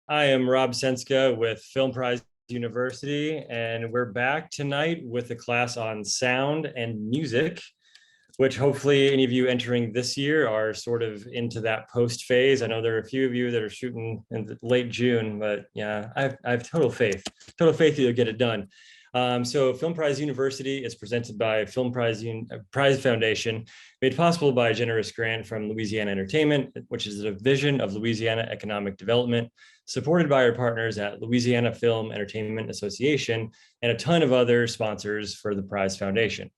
I am Rob Senska with Film Prize University, and we're back tonight with a class on sound and music, which hopefully any of you entering this year are sort of into that post phase. I know there are a few of you that are shooting in late June, but yeah, I have total faith you'll get it done. So Film Prize University is presented by Film Prize Foundation, made possible by a generous grant from Louisiana Entertainment, which is a division of Louisiana Economic Development, supported by our partners at Louisiana Film Entertainment Association and a ton of other sponsors for the Prize Foundation.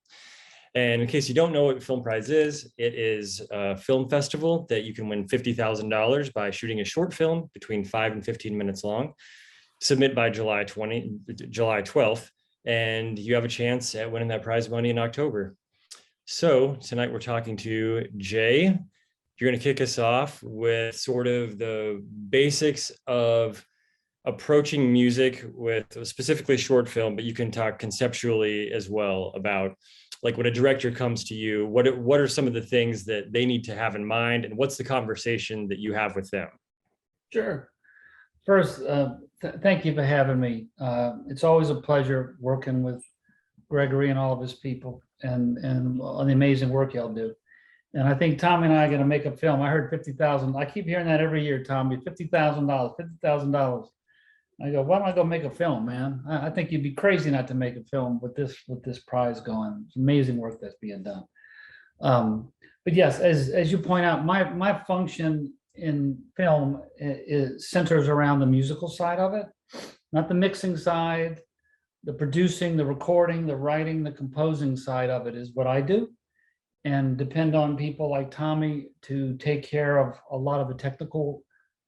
And in case you don't know what Film Prize is, it is a film festival that you can win $50,000 by shooting a short film between 5 and 15 minutes long. Submit by July 12th, and you have a chance at winning that prize money in October. So tonight we're talking to Jay. You're going to kick us off with sort of the basics of approaching music with specifically short film, but you can talk conceptually as well about like when a director comes to you, what are some of the things that they need to have in mind, and what's the conversation that you have with them? Sure. First, thank you for having me. It's always a pleasure working with Gregory and all of his people and all the amazing work y'all do. And I think Tommy and I are going to make a film. I heard 50,000. I keep hearing that every year, Tommy, $50,000, $50,000. I go, why don't I go make a film, man? I think you'd be crazy not to make a film with this prize going. It's amazing work that's being done. But yes, as you point out, my function in film centers around the musical side of it, not the mixing side. The producing, the recording, the writing, the composing side of it is what I do, and depend on people like Tommy to take care of a lot of the technical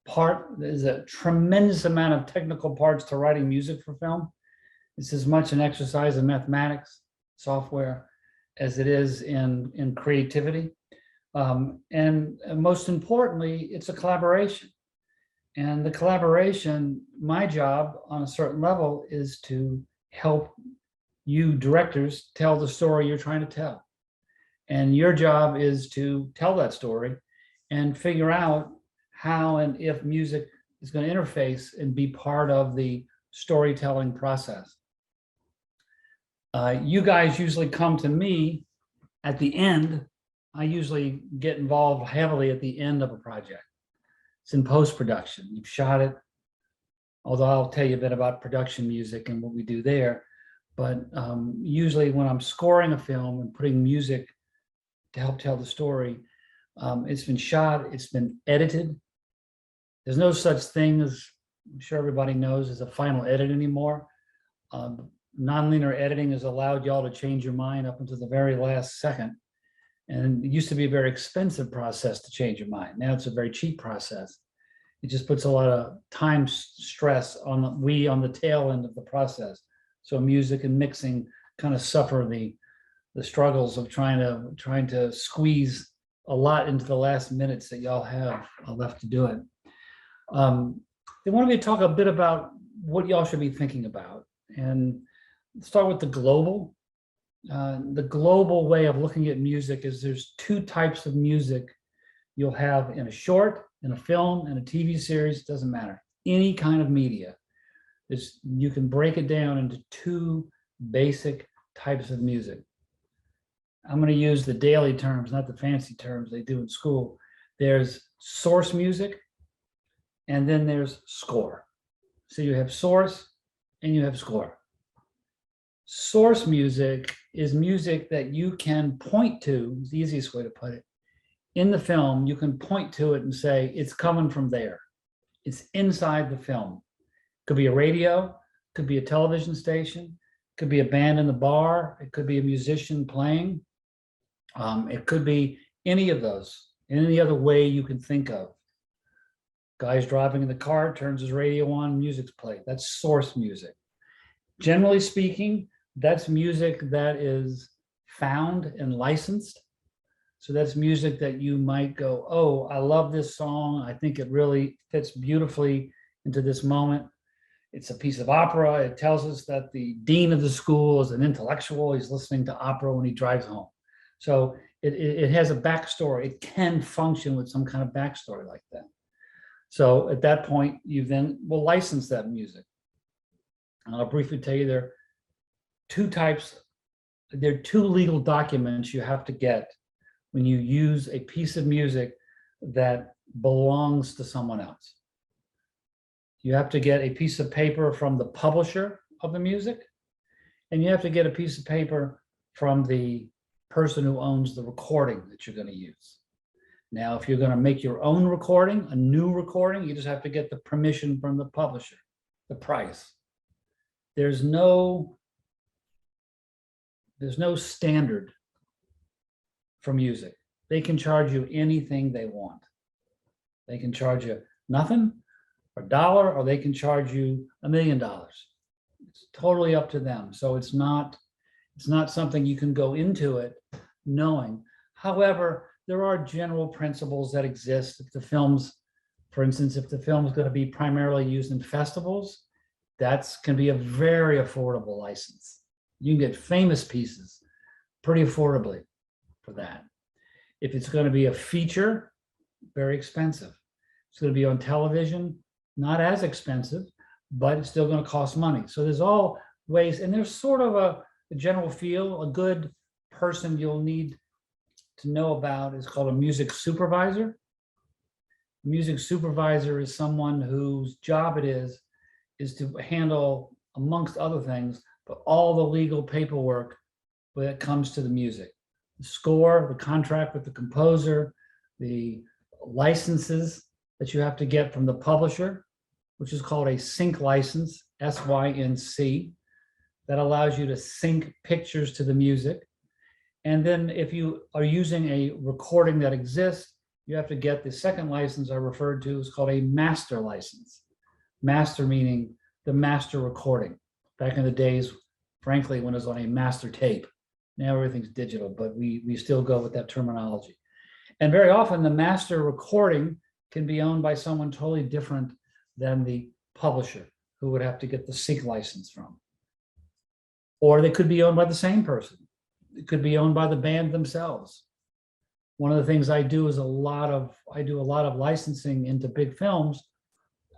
part. There's a tremendous amount of technical parts to writing music for film. It's as much an exercise in mathematics, software, as it is in creativity. And most importantly, it's a collaboration. And the collaboration, my job on a certain level is to help you directors tell the story you're trying to tell. And your job is to tell that story and figure out how and if music is going to interface and be part of the storytelling process. You guys usually come to me at the end. I usually get involved heavily at the end of a project. It's in post-production. You've shot it, although I'll tell you a bit about production music and what we do there. But usually when I'm scoring a film and putting music to help tell the story, it's been shot, it's been edited. There's no such thing as, I'm sure everybody knows, as a final edit anymore. Non-linear editing has allowed y'all to change your mind up until the very last second. And it used to be a very expensive process to change your mind. Now it's a very cheap process. It just puts a lot of time stress on the tail end of the process. So music and mixing kind of suffer the struggles of trying to squeeze a lot into the last minutes that y'all have left to do it. They wanted me to talk a bit about what y'all should be thinking about, and start with the global. The global way of looking at music is there's two types of music you'll have in a short, in a film, in a TV series, doesn't matter. Any kind of media. You can break it down into two basic types of music. I'm going to use the daily terms, not the fancy terms they do in school. There's source music, and then there's score. So you have source and you have score. Source music is music that you can point to, is the easiest way to put it. In the film, you can point to it and say, it's coming from there. It's inside the film. Could be a radio, could be a television station, could be a band in the bar, it could be a musician playing. It could be any of those, any other way you can think of. Guy's driving in the car, turns his radio on, music's played. That's source music. Generally speaking, that's music that is found and licensed. So that's music that you might go, oh, I love this song. I think it really fits beautifully into this moment. It's a piece of opera. It tells us that the dean of the school is an intellectual. He's listening to opera when he drives home. So it has a backstory. It can function with some kind of backstory like that. So at that point, you then will license that music. And I'll briefly tell you there are two types, there are two legal documents you have to get when you use a piece of music that belongs to someone else. You have to get a piece of paper from the publisher of the music, and you have to get a piece of paper from the person who owns the recording that you're going to use. Now, if you're going to make your own recording, a new recording, you just have to get the permission from the publisher, the price. There's no standard for music. They can charge you anything they want. They can charge you nothing, or $1, or they can charge you $1 million. It's totally up to them. So it's not something you can go into it knowing. However, there are general principles that exist. If the film's, for instance, if the film is going to be primarily used in festivals, that's can be a very affordable license. You can get famous pieces pretty affordably for that. If it's going to be a feature, very expensive. It's going to be on television, not as expensive, but it's still going to cost money. So there's all ways, and there's sort of a general feel. A good person you'll need to know about is called a music supervisor. A music supervisor is someone whose job it is to handle, amongst other things, but all the legal paperwork when it comes to the music. The score, the contract with the composer, the licenses that you have to get from the publisher, which is called a sync license, SYNC, that allows you to sync pictures to the music. And then if you are using a recording that exists, you have to get the second license I referred to, is called a master license. Master meaning the master recording. Back in the days, frankly, when it was on a master tape. Now everything's digital, but we still go with that terminology. And very often the master recording can be owned by someone totally different than the publisher, who would have to get the sync license from. Or they could be owned by the same person. It could be owned by the band themselves. One of the things I do is I do a lot of licensing into big films.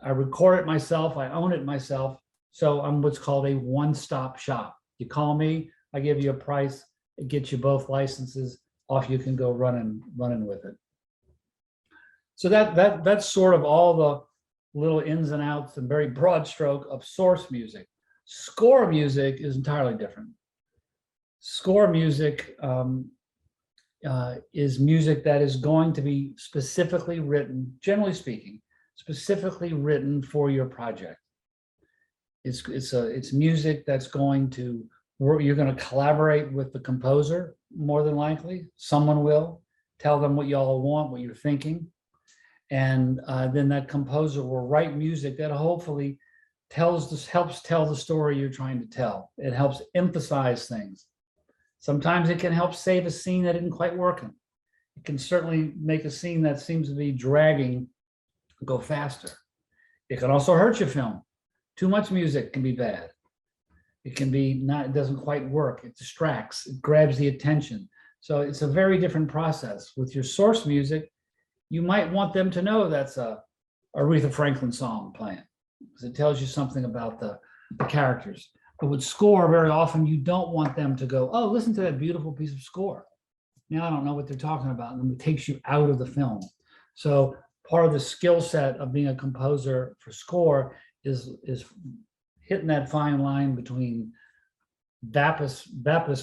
I record it myself, I own it myself. So I'm what's called a one-stop shop. You call me, I give you a price, it gets you both licenses, off you can go running with it. So that's sort of all the little ins and outs and very broad stroke of source music. Score music is entirely different. Score music is music that is going to be specifically written, generally speaking, specifically written for your project. It's music that's going to work. You're going to collaborate with the composer, more than likely. Someone will tell them what y'all want, what you're thinking. And then that composer will write music that hopefully helps tell the story you're trying to tell. It helps emphasize things. Sometimes it can help save a scene that isn't quite working. It can certainly make a scene that seems to be dragging go faster. It can also hurt your film. Too much music can be bad. It can be not, it doesn't quite work. It distracts, it grabs the attention. So it's a very different process. With your source music, you might want them to know that's a Aretha Franklin song playing, because it tells you something about the characters. But with score, very often you don't want them to go, oh, listen to that beautiful piece of score. Now I don't know what they're talking about, and it takes you out of the film. So part of the skill set of being a composer for score is hitting that fine line between vapid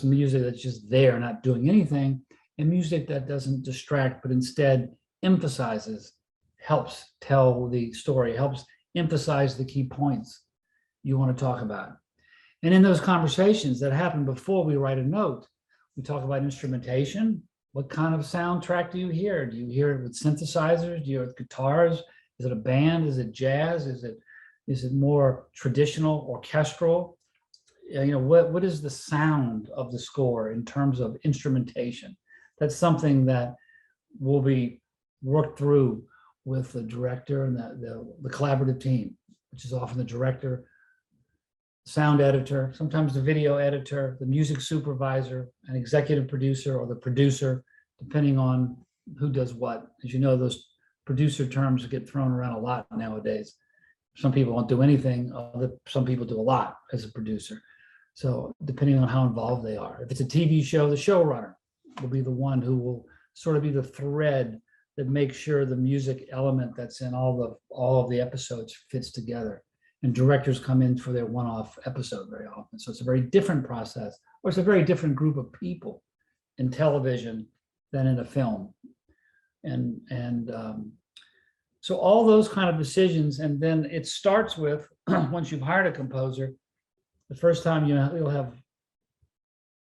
music that's just there, not doing anything, and music that doesn't distract, but instead emphasizes, helps tell the story, helps emphasize the key points you want to talk about. And in those conversations that happen before we write a note, we talk about instrumentation. What kind of soundtrack do you hear? Do you hear it with synthesizers? Do you hear it with guitars? Is it a band? Is it jazz? Is it more traditional, orchestral? You know, what is the sound of the score in terms of instrumentation? That's something that will be worked through with the director and the collaborative team, which is often the director, sound editor, sometimes the video editor, the music supervisor, an executive producer, or the producer, depending on who does what. As you know, those producer terms get thrown around a lot nowadays. Some people won't do anything, some people do a lot as a producer. So depending on how involved they are. If it's a TV show, the showrunner will be the one who will sort of be the thread that makes sure the music element that's in all of the episodes fits together. And directors come in for their one-off episode very often. So it's a very different process, or it's a very different group of people in television than in a film. So all those kind of decisions, and then it starts with, once you've hired a composer, the first time you'll have,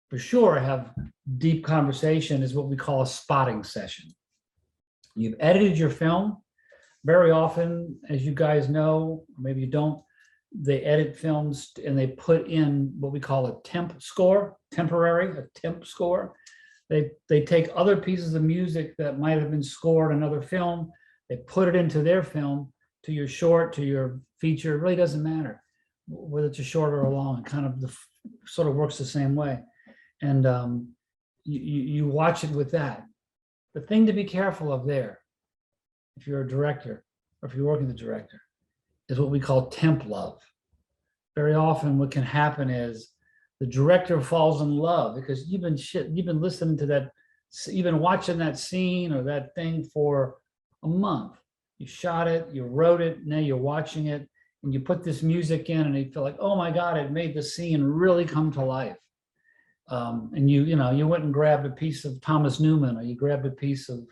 for sure, have deep conversation is what we call a spotting session. You've edited your film. Very often, as you guys know, maybe you don't, they edit films and they put in what we call a temp score, a temp score. They take other pieces of music that might have been scored in another film, they put it into their film, to your short, to your feature. It really doesn't matter whether it's a short or a long. It kind of sort of works the same way. And you watch it with that. The thing to be careful of there, if you're a director or if you're working with a director, is what we call temp love. Very often what can happen is the director falls in love because you've been listening to that, you've been watching that scene or that thing for a month. You shot it, you wrote it, now you're watching it, and you put this music in and you feel like, oh my God, it made the scene really come to life. And you went and grabbed a piece of Thomas Newman, or you grabbed a piece of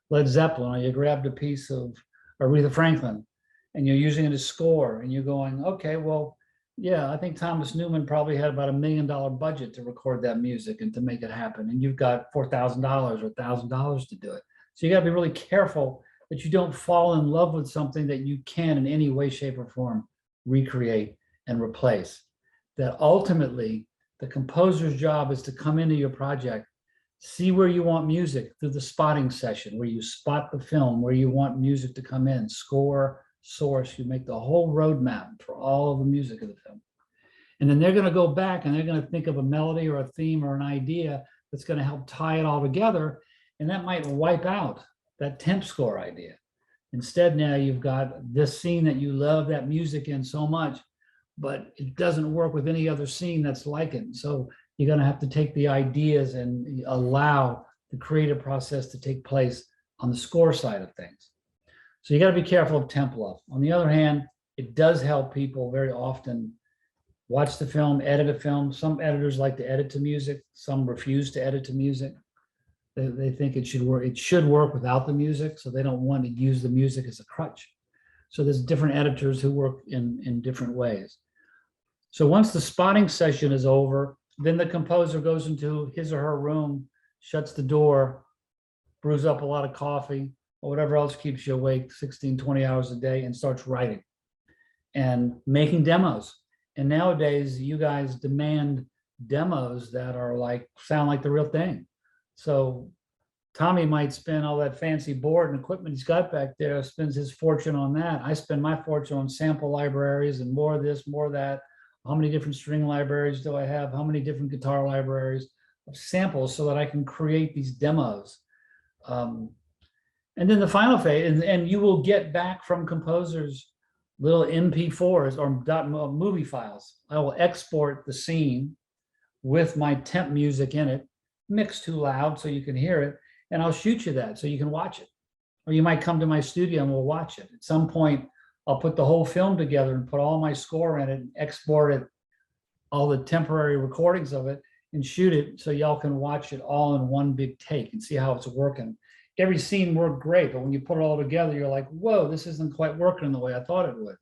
Led Zeppelin, or you grabbed a piece of Aretha Franklin, and you're using it as score, and you're going, okay, well, yeah, I think Thomas Newman probably had about $1 million budget to record that music and to make it happen, and you've got $4,000 or $1,000 to do it. So you got to be really careful that you don't fall in love with something that you can in any way, shape, or form recreate and replace. That ultimately, the composer's job is to come into your project, see where you want music through the spotting session, where you spot the film, where you want music to come in, score, source, you make the whole roadmap for all of the music of the film. And then they're going to go back and they're going to think of a melody or a theme or an idea that's going to help tie it all together. And that might wipe out that temp score idea. Instead, now you've got this scene that you love that music in so much, but it doesn't work with any other scene that's like it. So you're going to have to take the ideas and allow the creative process to take place on the score side of things. So you got to be careful of temp love. On the other hand, it does help people very often watch the film, edit a film. Some editors like to edit to music. Some refuse to edit to music. They think it should work. It should work without the music, so they don't want to use the music as a crutch. So there's different editors who work in different ways. So once the spotting session is over, then the composer goes into his or her room, shuts the door, brews up a lot of coffee or whatever else keeps you awake 16, 20 hours a day, and starts writing and making demos. And nowadays, you guys demand demos that are sound like the real thing. So Tommy might spend all that fancy board and equipment he's got back there, spends his fortune on that. I spend my fortune on sample libraries and more of this, more of that. How many different string libraries do I have? How many different guitar libraries of samples so that I can create these demos? And then the final phase, and you will get back from composers little MP4s or movie files. I will export the scene with my temp music in it, mixed too loud so you can hear it, and I'll shoot you that so you can watch it. Or you might come to my studio and we'll watch it. At some point, I'll put the whole film together and put all my score in it and export it, all the temporary recordings of it, and shoot it so y'all can watch it all in one big take and see how it's working. Every scene worked great, but when you put it all together, you're like, whoa, this isn't quite working the way I thought it would.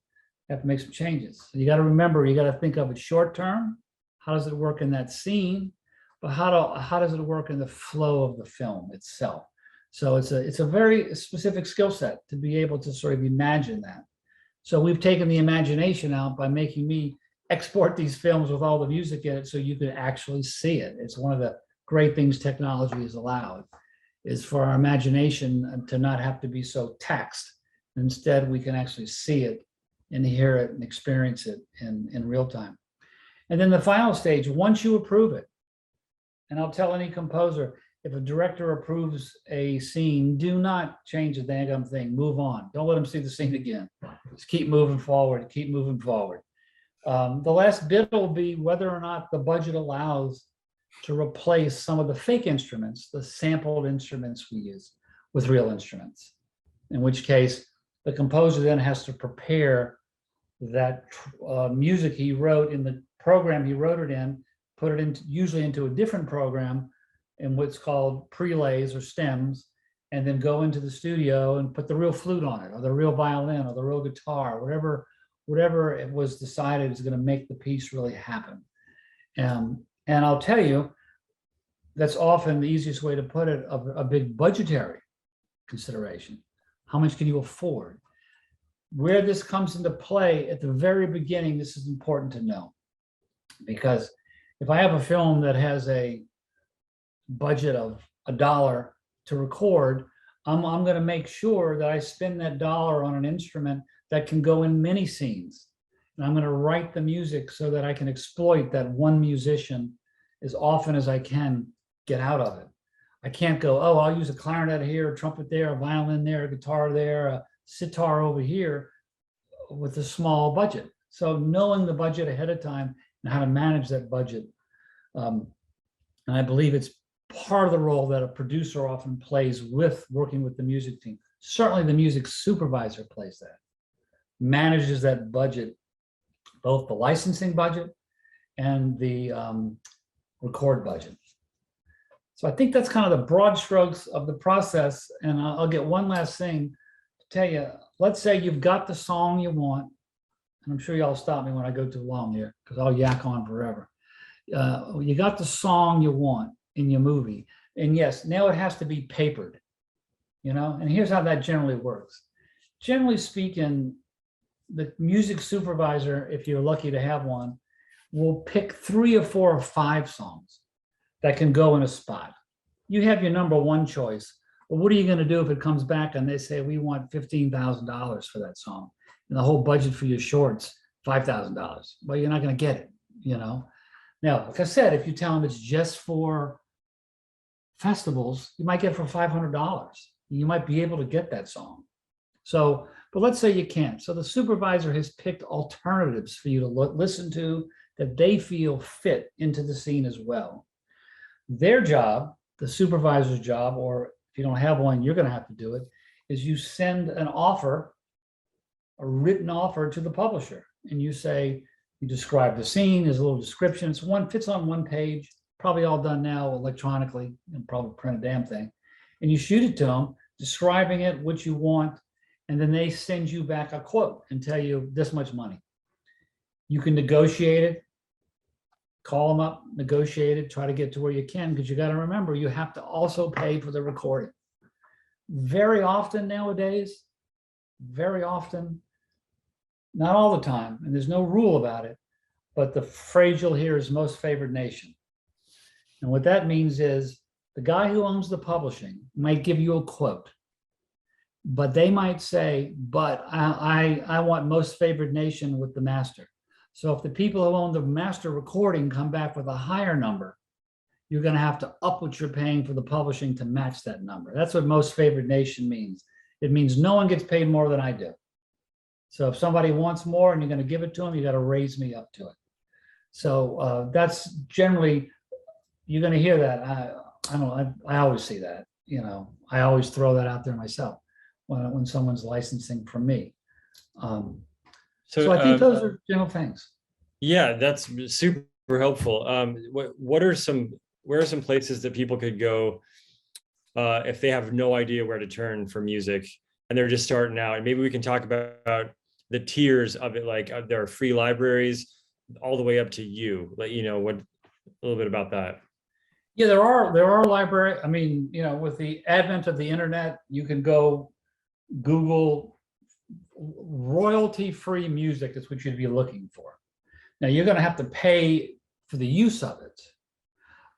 You have to make some changes. So you got to remember, you got to think of it short term. How does it work in that scene? But how does it work in the flow of the film itself? So it's a very specific skill set to be able to sort of imagine that. So we've taken the imagination out by making me export these films with all the music in it so you can actually see it. It's one of the great things technology has allowed, is for our imagination to not have to be so taxed. Instead, we can actually see it and hear it and experience it in real time. And then the final stage, once you approve it, and I'll tell any composer, if a director approves a scene, do not change the dang thing. Move on. Don't let them see the scene again. Just keep moving forward. Keep moving forward. The last bit will be whether or not the budget allows to replace some of the fake instruments, the sampled instruments we use, with real instruments. In which case, the composer then has to prepare that music he wrote in the program he wrote it in, put it into usually into a different program in what's called prelays or stems, and then go into the studio and put the real flute on it, or the real violin, or the real guitar, whatever it was decided is going to make the piece really happen. And I'll tell you, that's often the easiest way to put it, a big budgetary consideration. How much can you afford? Where this comes into play at the very beginning, this is important to know. Because if I have a film that has a budget of $1 to record, I'm going to make sure that I spend that dollar on an instrument that can go in many scenes. And I'm going to write the music so that I can exploit that one musician as often as I can get out of it. I can't go, oh, I'll use a clarinet here, a trumpet there, a violin there, a guitar there, a sitar over here with a small budget. So knowing the budget ahead of time and how to manage that budget. And I believe it's part of the role that a producer often plays with working with the music team. Certainly the music supervisor plays that, manages that budget, both the licensing budget and the record budget. So I think that's kind of the broad strokes of the process. And I'll get one last thing to tell you. Let's say you've got the song you want, and I'm sure y'all stop me when I go too long here because I'll yak on forever. You got the song you want in your movie. And yes, now it has to be papered, and here's how that generally works. Generally speaking, the music supervisor, if you're lucky to have one, will pick 3 or 4 or 5 songs that can go in a spot. You have your number one choice. But what are you going to do if it comes back and they say, we want $15,000 for that song? And the whole budget for your shorts, $5,000. Well, you're not going to get it, Now, like I said, if you tell them it's just for festivals, you might get it for $500. You might be able to get that song. So, but let's say you can't. So the supervisor has picked alternatives for you to listen to that they feel fit into the scene as well. Their job, the supervisor's job, or if you don't have one, you're going to have to do it, is you send an offer, a written offer to the publisher. And you say, you describe the scene, there's a little description. Fits on one page, probably all done now electronically, and probably print a damn thing. And you shoot it to them, describing it, what you want, and then they send you back a quote and tell you this much money. You can negotiate it, call them up, negotiate it, try to get to where you can, because you got to remember, you have to also pay for the recording. Very often nowadays, not all the time, and there's no rule about it, but the phrase you'll hear is most favored nation. And what that means is the guy who owns the publishing might give you a quote, but they might say, but I want most favored nation with the master. So if the people who own the master recording come back with a higher number, you're going to have to up what you're paying for the publishing to match that number. That's what most favored nation means. It means no one gets paid more than I do. So if somebody wants more and you're going to give it to them, you got to raise me up to it. So that's generally, you're going to hear that. I always see that, I always throw that out there myself when someone's licensing from me. So I think those are general things. Yeah, that's super helpful. Where are some places that people could go if they have no idea where to turn for music and they're just starting out? And maybe we can talk about the tiers of it, like there are free libraries all the way up to you. What a little bit about that. Yeah, there are libraries. I mean, with the advent of the internet, you can go Google royalty-free music. That's what you'd be looking for. Now you're going to have to pay for the use of it,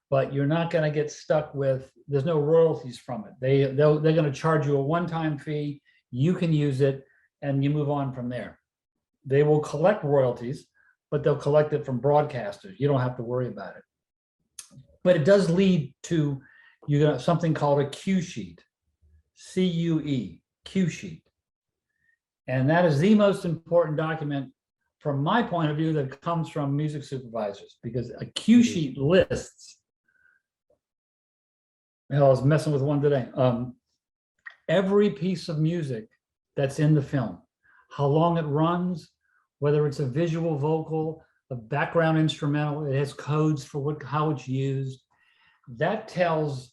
but you're not going to get stuck with, there's no royalties from it. They're going to charge you a one-time fee. You can use it and you move on from there. They will collect royalties, but they'll collect it from broadcasters. You don't have to worry about it. But it does lead to you got something called a cue sheet, CUE, cue sheet. And that is the most important document from my point of view that comes from music supervisors, because a cue sheet lists, hell, I was messing with one today, every piece of music that's in the film, how long it runs, whether it's a visual vocal, a background instrumental, it has codes for how it's used. That tells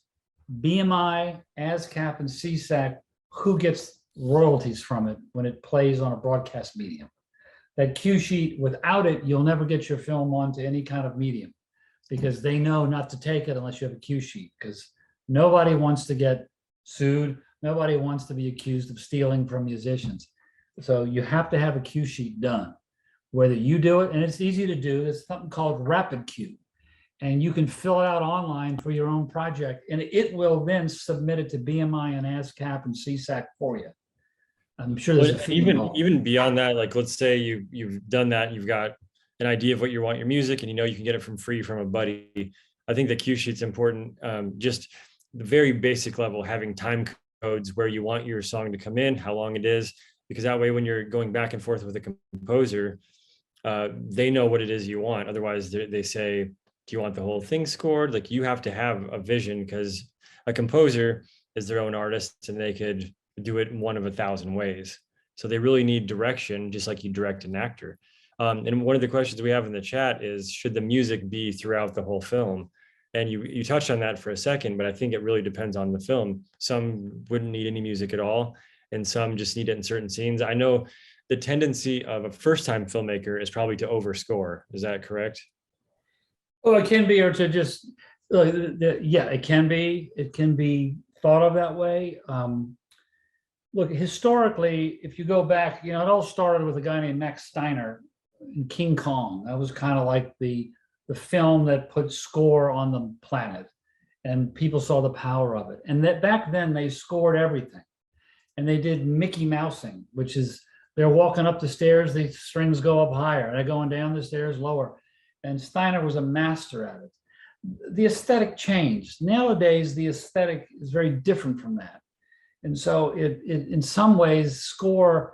BMI, ASCAP, and CSAC who gets royalties from it when it plays on a broadcast medium. That cue sheet, without it, you'll never get your film onto any kind of medium, because they know not to take it unless you have a cue sheet, because nobody wants to get sued. Nobody wants to be accused of stealing from musicians. So you have to have a cue sheet done, whether you do it, and it's easy to do. It's something called Rapid Cue, and you can fill it out online for your own project, and it will then submit it to BMI and ASCAP and CSAC for you. I'm sure there's a fee involved. Even beyond that, like let's say you've done that, you've got an idea of what you want your music, and you know you can get it from free from a buddy. I think the cue sheet's important. Just the very basic level, having time codes where you want your song to come in, how long it is, because that way when you're going back and forth with a composer, they know what it is you want. Otherwise, they say, do you want the whole thing scored? Like you have to have a vision, because a composer is their own artist and they could do it in one of 1,000 ways. So they really need direction, just like you direct an actor. And one of the questions we have in the chat is, should the music be throughout the whole film? And you touched on that for a second, but I think it really depends on the film. Some wouldn't need any music at all, and some just need it in certain scenes. I know the tendency of a first-time filmmaker is probably to overscore. Is that correct? Well, it can be, or to just, yeah, it can be. It can be thought of that way. Look, historically, if you go back, it all started with a guy named Max Steiner in King Kong. That was kind of like the film that put score on the planet, and people saw the power of it. And that back then they scored everything, and they did Mickey Mousing, which is they're walking up the stairs, the strings go up higher, and they're going down the stairs lower. And Steiner was a master at it. The aesthetic changed. Nowadays, the aesthetic is very different from that. And so it in some ways, score,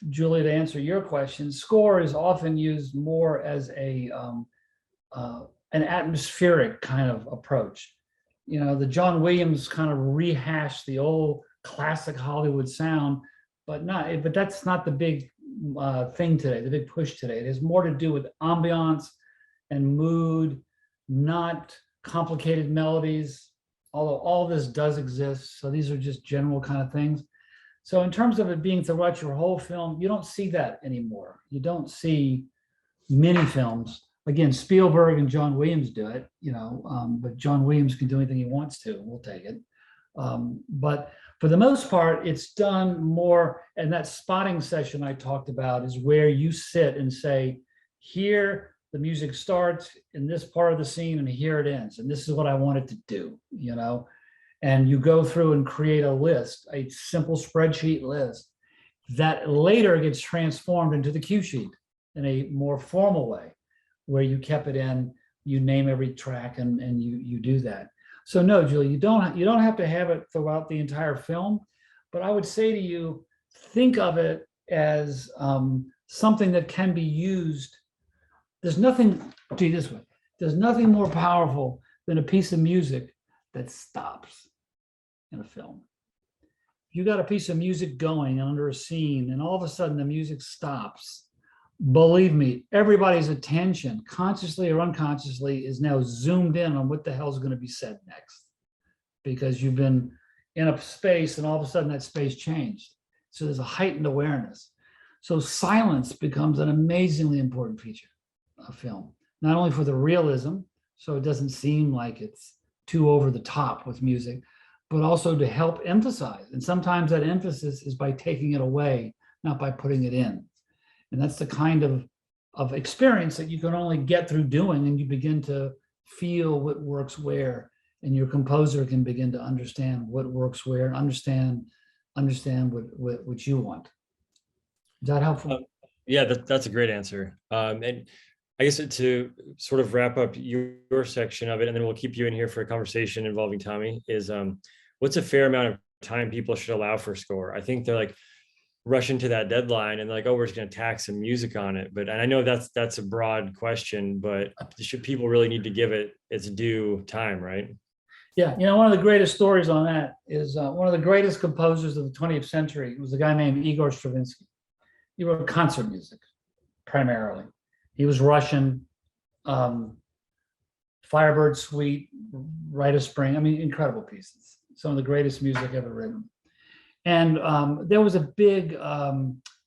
Julie, to answer your question, score is often used more as an atmospheric kind of approach. The John Williams kind of rehashed the old classic Hollywood sound, but that's not the big thing today, the big push today. It has more to do with ambiance and mood, not complicated melodies, although all this does exist. So these are just general kind of things. So in terms of it being throughout your whole film, you don't see that anymore. You don't see mini films. Again, Spielberg and John Williams do it, but John Williams can do anything he wants to, we'll take it. But for the most part, it's done more, and that spotting session I talked about is where you sit and say, here, the music starts in this part of the scene and here it ends. And this is what I want it to do, and you go through and create a list, a simple spreadsheet list that later gets transformed into the cue sheet in a more formal way, where you kept it in, you name every track and you do that. So no, Julie, you don't have to have it throughout the entire film, but I would say to you, think of it as something that can be used. There's nothing more powerful than a piece of music that stops in a film. If you got a piece of music going under a scene and all of a sudden the music stops, believe me, everybody's attention, consciously or unconsciously, is now zoomed in on what the hell is going to be said next, because you've been in a space and all of a sudden that space changed. So there's a heightened awareness. So silence becomes an amazingly important feature of film, not only for the realism, so it doesn't seem like it's too over the top with music, but also to help emphasize. And sometimes that emphasis is by taking it away, not by putting it in. And that's the kind of experience that you can only get through doing, and you begin to feel what works where, and your composer can begin to understand what works where, and understand what you want. Is that helpful? Yeah, that's a great answer. And I guess to sort of wrap up your section of it, and then we'll keep you in here for a conversation involving Tommy, is what's a fair amount of time people should allow for score? I think they're like rushing to that deadline and like, oh, we're just going to tack some music on it. But and I know that's a broad question, but should people really need to give it its due time, right? Yeah, one of the greatest stories on that is one of the greatest composers of the 20th century was a guy named Igor Stravinsky. He wrote concert music primarily. He was Russian, Firebird Suite, Rite of Spring. I mean, incredible pieces. Some of the greatest music ever written. And there was a big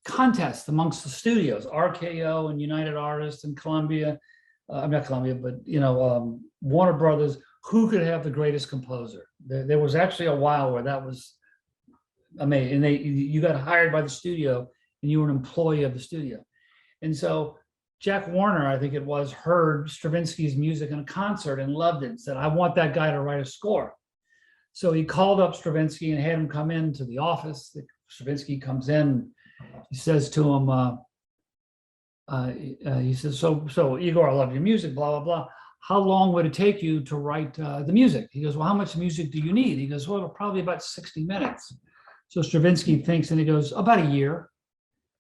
contest amongst the studios, RKO and United Artists and Columbia. Not Columbia, but Warner Brothers. Who could have the greatest composer? There was actually a while where that was amazing. And you got hired by the studio, and you were an employee of the studio. And so Jack Warner, I think it was, heard Stravinsky's music in a concert and loved it and said, I want that guy to write a score. So he called up Stravinsky and had him come into the office. Stravinsky comes in, he says to him, he says, so Igor, I love your music, blah, blah, blah. How long would it take you to write the music? He goes, well, how much music do you need? He goes, well, probably about 60 minutes. So Stravinsky thinks, and he goes, about a year.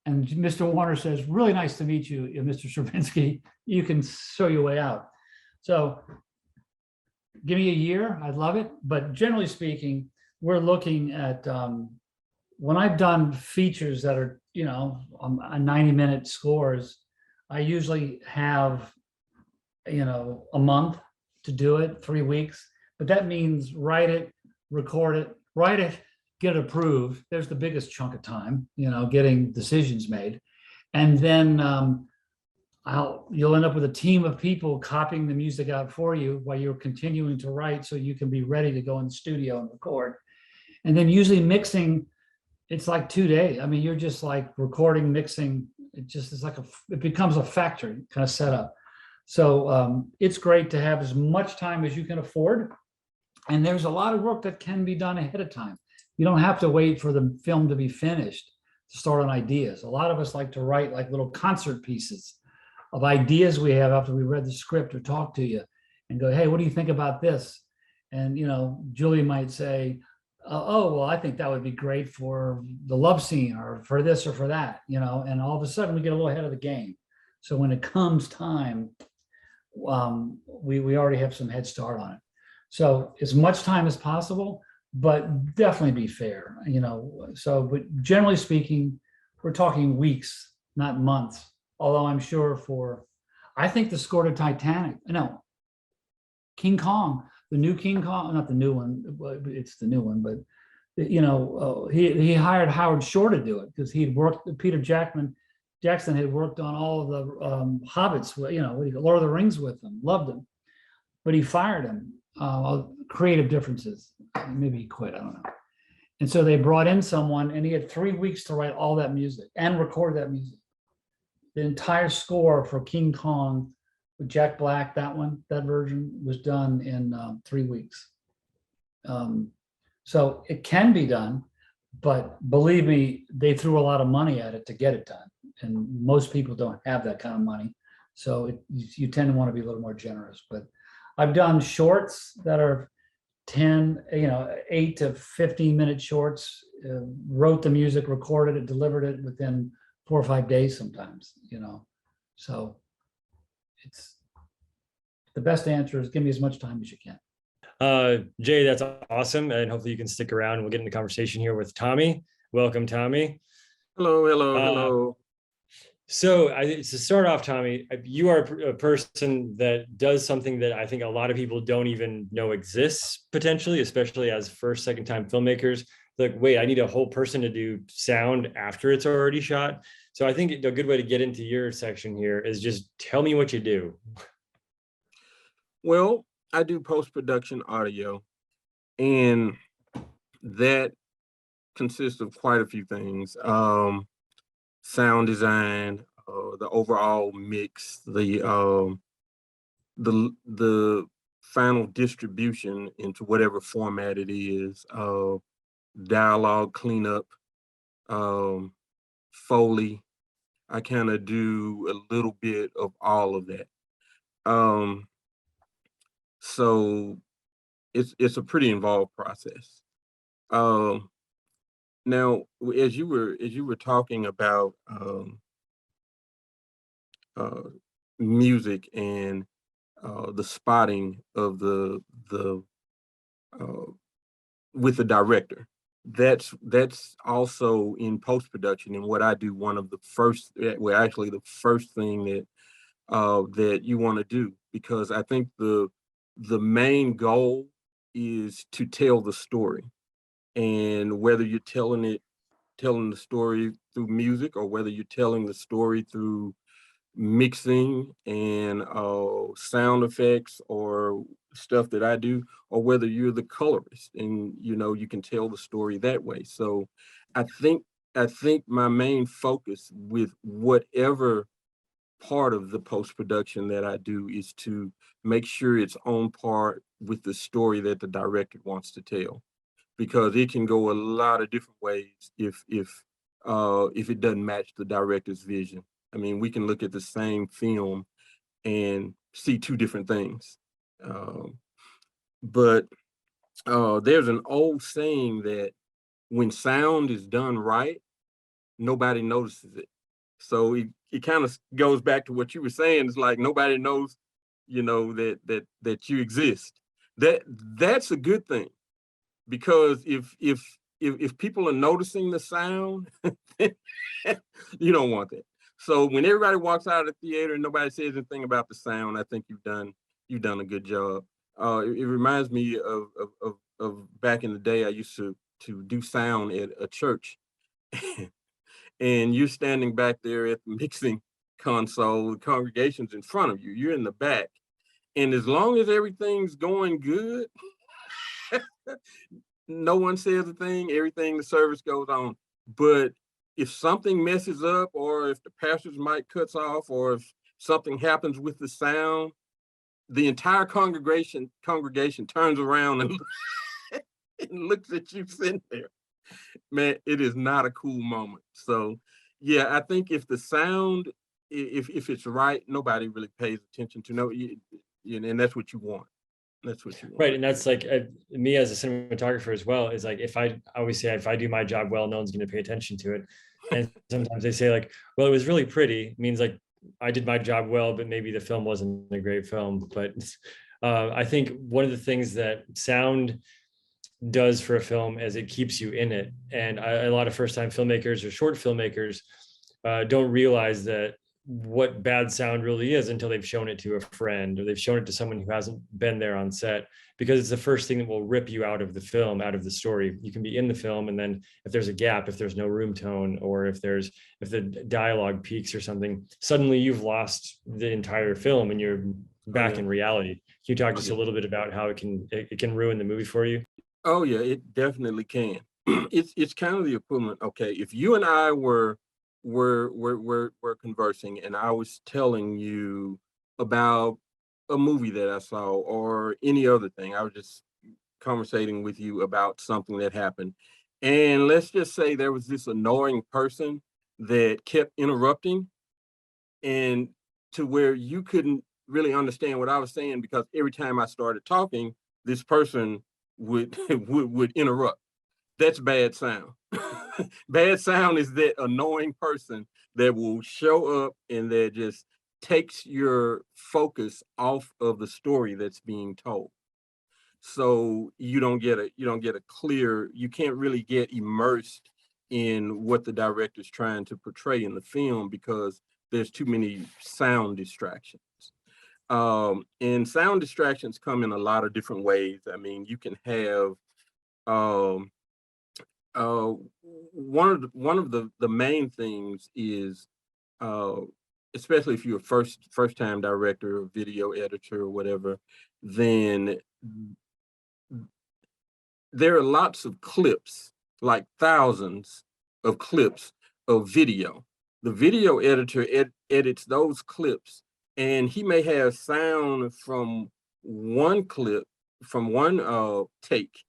And Mr. Warner says, really nice to meet you, Mr. Stravinsky. You can show your way out. So give me a year, I'd love it. But generally speaking, we're looking at, when I've done features that are, 90-minute scores, I usually have, a month to do it, 3 weeks. But that means write it, record it, write it, get it approved. There's the biggest chunk of time, getting decisions made. And then you'll end up with a team of people copying the music out for you while you're continuing to write, so you can be ready to go in the studio and record. And then usually mixing, it's like 2 days. I mean, you're just like recording, mixing. It becomes a factory kind of setup. So it's great to have as much time as you can afford. And there's a lot of work that can be done ahead of time. You don't have to wait for the film to be finished to start on ideas. A lot of us like to write like little concert pieces of ideas we have after we read the script or talk to you and go, hey, what do you think about this? And, Julie might say, oh, well, I think that would be great for the love scene or for this or for that, and all of a sudden we get a little ahead of the game. So when it comes time, we already have some head start on it. So as much time as possible, but definitely be fair, but generally speaking, we're talking weeks, not months. Although I'm sure I think the score to Titanic, no, King Kong, the new King Kong, not the new one, it's the new one, but he hired Howard Shore to do it because he'd worked, Peter Jackson had worked on all of the Hobbits, Lord of the Rings with them, loved him, but he fired him. Creative differences. Maybe he quit, I don't know. And so they brought in someone, and he had 3 weeks to write all that music and record that music. The entire score for King Kong with Jack Black, that version was done in 3 weeks. So it can be done, but believe me, they threw a lot of money at it to get it done. And most people don't have that kind of money. So you tend to want to be a little more generous. But I've done shorts that are 8 to 15-minute shorts, wrote the music, recorded it, delivered it within 4 or 5 days sometimes, So it's the best answer is give me as much time as you can. Jay, that's awesome. And hopefully you can stick around. We'll get into conversation here with Tommy. Welcome, Tommy. Hello. So to start off, Tommy, you are a person that does something that I think a lot of people don't even know exists potentially, especially as first, second time filmmakers. Like, wait, I need a whole person to do sound after it's already shot. So I think a good way to get into your section here is just tell me what you do. Well, I do post-production audio, and that consists of quite a few things. Sound design, the overall mix, the final distribution into whatever format it is, dialogue cleanup, Foley, I kind of do a little bit of all of that. Um, so it's a pretty involved process. Um, Now, as you were talking about uh, music and the spotting of the uh, with the director, that's also in post production. And what I do, one of the first, well, actually, the first thing that you want to do, because I think the main goal is to tell the story, and whether you're telling the story through music, or whether you're telling the story through mixing and sound effects or stuff that I do, or whether you're the colorist and you can tell the story that way. So I think I think my main focus with whatever part of the post production that I do is to make sure it's on par with the story that the director wants to tell, because it can go a lot of different ways if it doesn't match the director's vision. I mean, we can look at the same film and see two different things. Um, but there's an old saying that when sound is done right, nobody notices it. So it kind of goes back to what you were saying. It's like nobody knows, that you exist. That's a good thing, because if people are noticing the sound, you don't want that. So when everybody walks out of the theater and nobody says anything about the sound, I think you've done a good job. It reminds me of back in the day. I used to do sound at a church, and you're standing back there at the mixing console. The congregation's in front of you. You're in the back, and as long as everything's going good, no one says a thing, everything, the service goes on. But if something messes up, or if the pastor's mic cuts off, or if something happens with the sound, the entire congregation turns around and, and looks at you sitting there. Man, it is not a cool moment. So yeah, I think if the sound, if it's right, nobody really pays attention to. No, and that's what you want. That's what you want. Right, and that's like me as a cinematographer as well, is like, if I always say, if I do my job well, no one's going to pay attention to it. And sometimes they say like, well, it was really pretty, means like I did my job well, but maybe the film wasn't a great film. But I think one of the things that sound does for a film is it keeps you in it. And a lot of first time filmmakers or short filmmakers don't realize that what bad sound really is until they've shown it to a friend, or they've shown it to someone who hasn't been there on set, because it's the first thing that will rip you out of the film, out of the story. You can be in the film, and then if there's a gap, if there's no room tone, or if the dialogue peaks or something, suddenly you've lost the entire film and you're back in reality. Can you talk just a little bit about how it can ruin the movie for you? Oh yeah, it definitely can. It's kind of the equivalent. Okay, if you and I were conversing, and I was telling you about a movie that I saw, or any other thing, I was just conversating with you about something that happened, and let's just say there was this annoying person that kept interrupting, and to where you couldn't really understand what I was saying, because every time I started talking, this person would would interrupt. That's bad sound. Bad sound is that annoying person that will show up and that just takes your focus off of the story that's being told. So you don't get a clear, you can't really get immersed in what the director's trying to portray in the film, because there's too many sound distractions. And sound distractions come in a lot of different ways. I mean, you can have um, uh, one of the main things is, uh, especially if you're a first time director or video editor or whatever, then there are lots of clips, like thousands of clips of video. The video editor edits those clips, and he may have sound from one clip, from one take,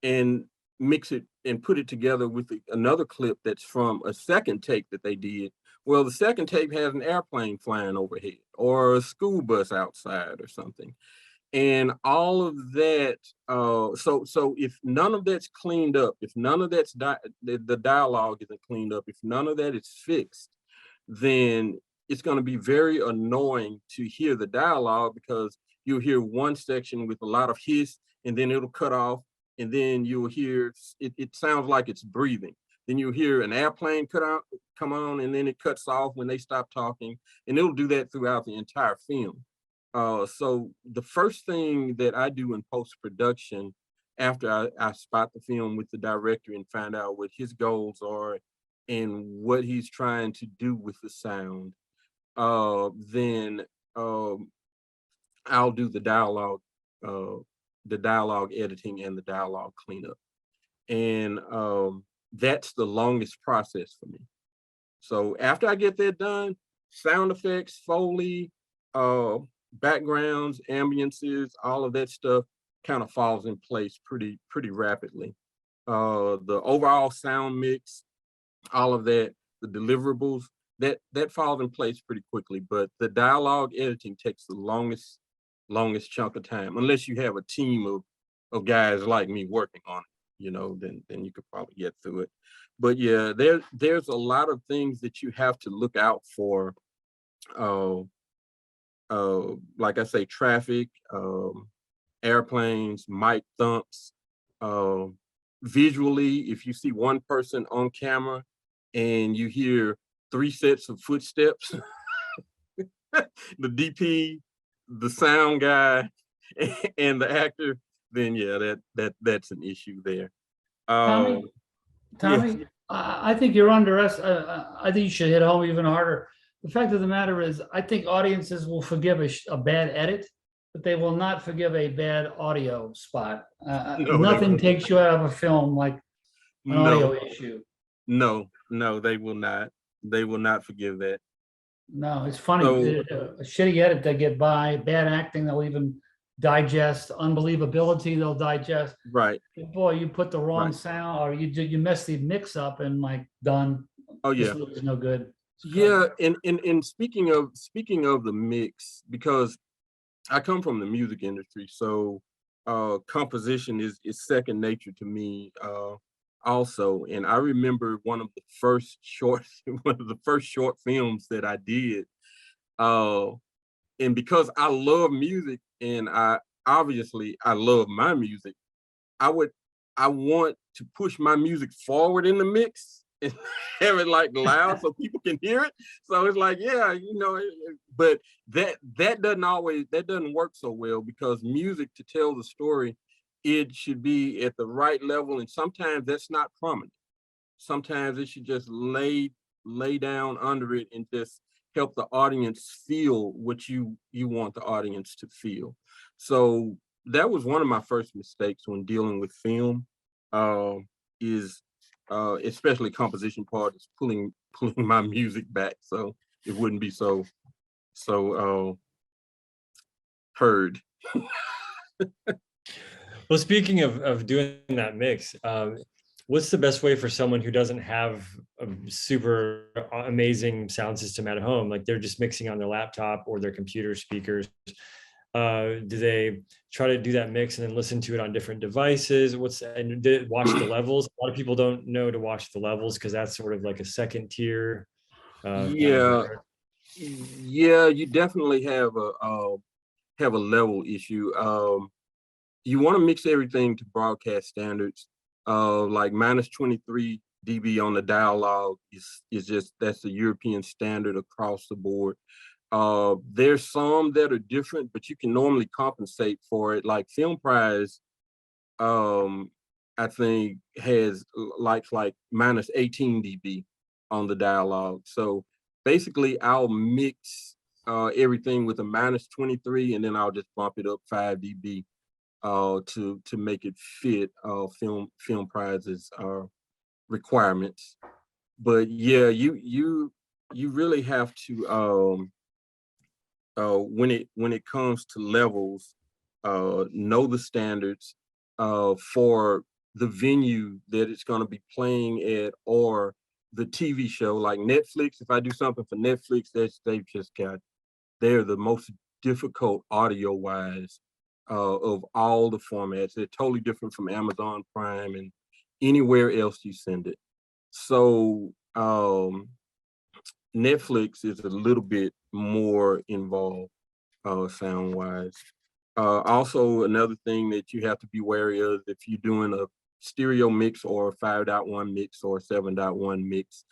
and mix it and put it together with another clip that's from a second take that they did. Well, the second tape has an airplane flying overhead or a school bus outside or something. And all of that, so if none of that's cleaned up, if none of that's the dialogue isn't cleaned up, if none of that is fixed, then it's going to be very annoying to hear the dialogue, because you'll hear one section with a lot of hiss, and then it'll cut off, and then you'll hear it sounds like it's breathing. Then you'll hear an airplane come on, and then it cuts off when they stop talking, and it'll do that throughout the entire film. So the first thing that I do in post-production, after I spot the film with the director and find out what his goals are and what he's trying to do with the sound, then I'll do the dialogue editing and the dialogue cleanup. And that's the longest process for me. So after I get that done, sound effects, Foley, backgrounds, ambiances, all of that stuff kind of falls in place pretty rapidly. The overall sound mix, all of that, the deliverables, that falls in place pretty quickly. But the dialogue editing takes the longest chunk of time, unless you have a team of guys like me working on it, you know, then you could probably get through it. But yeah, there's a lot of things that you have to look out for. Like I say, traffic, airplanes, mic thumps, visually, if you see one person on camera and you hear 3 sets of footsteps, the DP, the sound guy, and the actor, then yeah, that's an issue there. Tommy, yeah. I think you're I think you should hit home even harder. The fact of the matter is, I think audiences will forgive a bad edit, but they will not forgive a bad audio spot. No, nothing takes you out of a film like an audio no, issue. no, they will not. They will not forgive that. No, it's funny. So- A shitty edit, they get by. Bad acting, they'll even digest. Unbelievability, they'll digest. Right. Boy, you put the wrong Right. sound, or you mess the mix up, and like done. Oh This yeah. movie's no good. Yeah, and speaking of the mix, because I come from the music industry, so composition is second nature to me also. And I remember one of the first short films that I did. And because I love music, and I love my music, I want to push my music forward in the mix and have it like loud so people can hear it. So it's like, yeah, you know, but that doesn't work so well, because music, to tell the story, it should be at the right level, and sometimes that's not prominent. Sometimes it should just lay down under it and just help the audience feel what you want the audience to feel. So that was one of my first mistakes when dealing with film, is especially composition part, is pulling my music back so it wouldn't be so heard. Well, speaking of doing that mix, what's the best way for someone who doesn't have a super amazing sound system at home? Like they're just mixing on their laptop or their computer speakers. Do they try to do that mix and then listen to it on different devices? Watch the levels? A lot of people don't know to watch the levels, because that's sort of like a second tier. Yeah, you definitely have a level issue. You want to mix everything to broadcast standards. Like -23 dB on the dialogue is just, that's the European standard across the board. There's some that are different, but you can normally compensate for it. Like Film Prize, I think has like -18 dB on the dialogue. So basically I'll mix everything with a -23, and then I'll just bump it up 5 dB to make it fit Film Prize's requirements. But yeah, you really have to when it comes to levels, know the standards for the venue that it's going to be playing at, or the TV show, like Netflix. If I do something for Netflix, they're the most difficult audio wise of all the formats. They're totally different from Amazon Prime and anywhere else you send it. So Netflix is a little bit more involved sound wise. Also, another thing that you have to be wary of if you're doing a stereo mix or a 5.1 mix or 7.1 mix.